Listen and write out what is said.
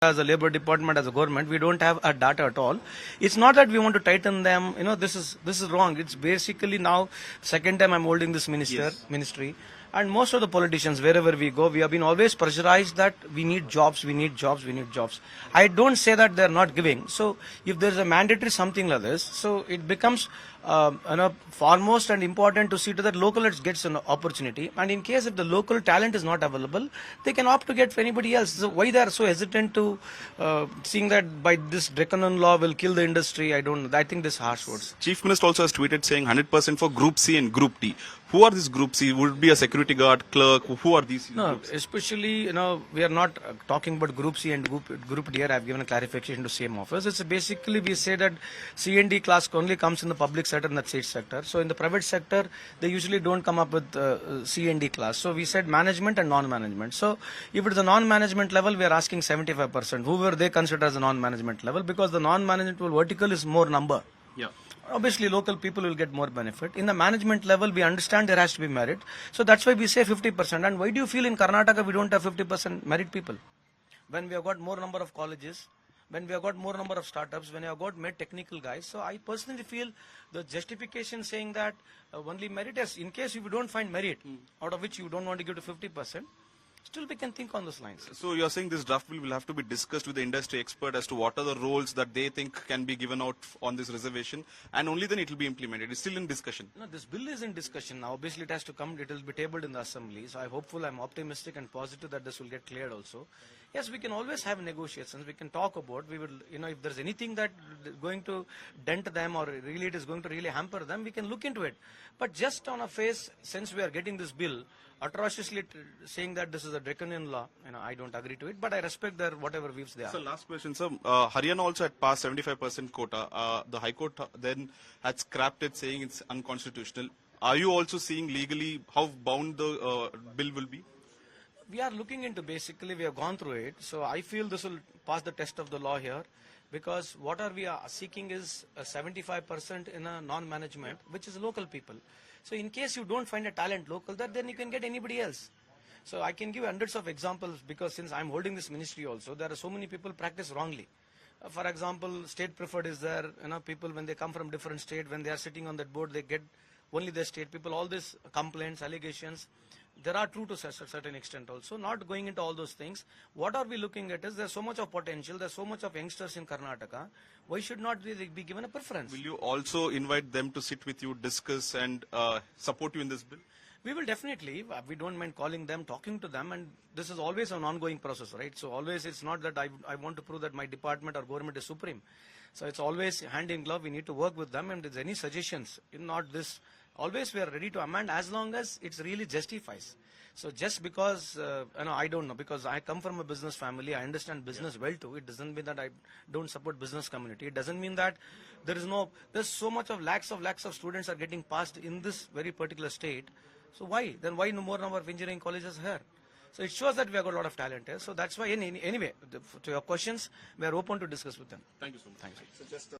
as a labor department, as a government, we don't have a data at all. It's not that we want to tighten them. This is wrong. It's basically now second time I'm holding this ministry, and most of the politicians, wherever we go, we have been always pressurized that we need jobs, we need jobs, we need jobs. I don't say that they're not giving. So if there's a mandatory something like this, so it becomes foremost and important to see to that local gets an opportunity. And in case if the local talent is not available, they can opt to get for anybody else. So why they are so hesitant to seeing that by this draconian law will kill the industry? I think this harsh words. Chief Minister also has tweeted saying 100% for Group C and Group D. Who are these Group C? Would it be a security guard, clerk? Who are these? No, groups? especially, we are not talking about Group C and Group D. I have given a clarification to same office. It's basically we say that C and D class only comes in the public sector and the state sector. So in the private sector, they usually don't come up with C and D class. So we said management and non-management. So if it's a non-management level, we are asking 75%. Whoever they consider as a non-management level, because the non-management vertical is more number. Yeah. Obviously, local people will get more benefit. In the management level, we understand there has to be merit. So that's why we say 50%. And why do you feel in Karnataka we don't have 50% merit people? When we have got more number of colleges, when we have got more number of startups, when we have got more technical guys. So I personally feel the justification saying that only merit is, in case if you don't find merit, out of which you don't want to give to 50%, still we can think on those lines. So you're saying this draft bill will have to be discussed with the industry expert as to what are the roles that they think can be given out on this reservation, and only then it will be implemented. It's still in discussion. No, this bill is in discussion now. Obviously it has to come, it will be tabled in the assembly. So I'm optimistic and positive that this will get cleared also. Yes, we can always have negotiations. We can talk about, we will, if there's anything that going to dent them or really it is going to really hamper them, we can look into it. But just on a face, since we are getting this bill, atrociously saying that this is a draconian law, I don't agree to it, but I respect their whatever views they are. So last question, sir. Haryana also had passed 75% quota. The High Court then had scrapped it, saying it's unconstitutional. Are you also seeing legally how bound the bill will be? We are looking into, basically we have gone through it. So I feel this will pass the test of the law here, because what we are seeking is a 75% in a non-management, which is local people. So in case you don't find a talent local, then you can get anybody else. So I can give hundreds of examples, because since I'm holding this ministry also, there are so many people practice wrongly. For example, state preferred is there. People when they come from different state, when they are sitting on that board, they get only the state people. All these complaints, allegations, there are true to a certain extent also. Not going into all those things. What are we looking at is there's so much of potential, there's so much of youngsters in Karnataka. Why should not be given a preference? Will you also invite them to sit with you, discuss and support you in this bill? We will definitely. We don't mind calling them, talking to them, and this is always an ongoing process, right? So always it's not that I want to prove that my department or government is supreme. So it's always hand in glove. We need to work with them, and if there's any suggestions, not this, always we are ready to amend as long as it really justifies. So just because, I don't know, because I come from a business family, I understand business well too. It doesn't mean that I don't support business community. It doesn't mean that there's so much of lakhs of students are getting passed in this very particular state. So why? Then why no more number of engineering colleges here? So it shows that we have got a lot of talent here. So that's why, anyway, to your questions, we are open to discuss with them. Thank you so much. Thank you. So just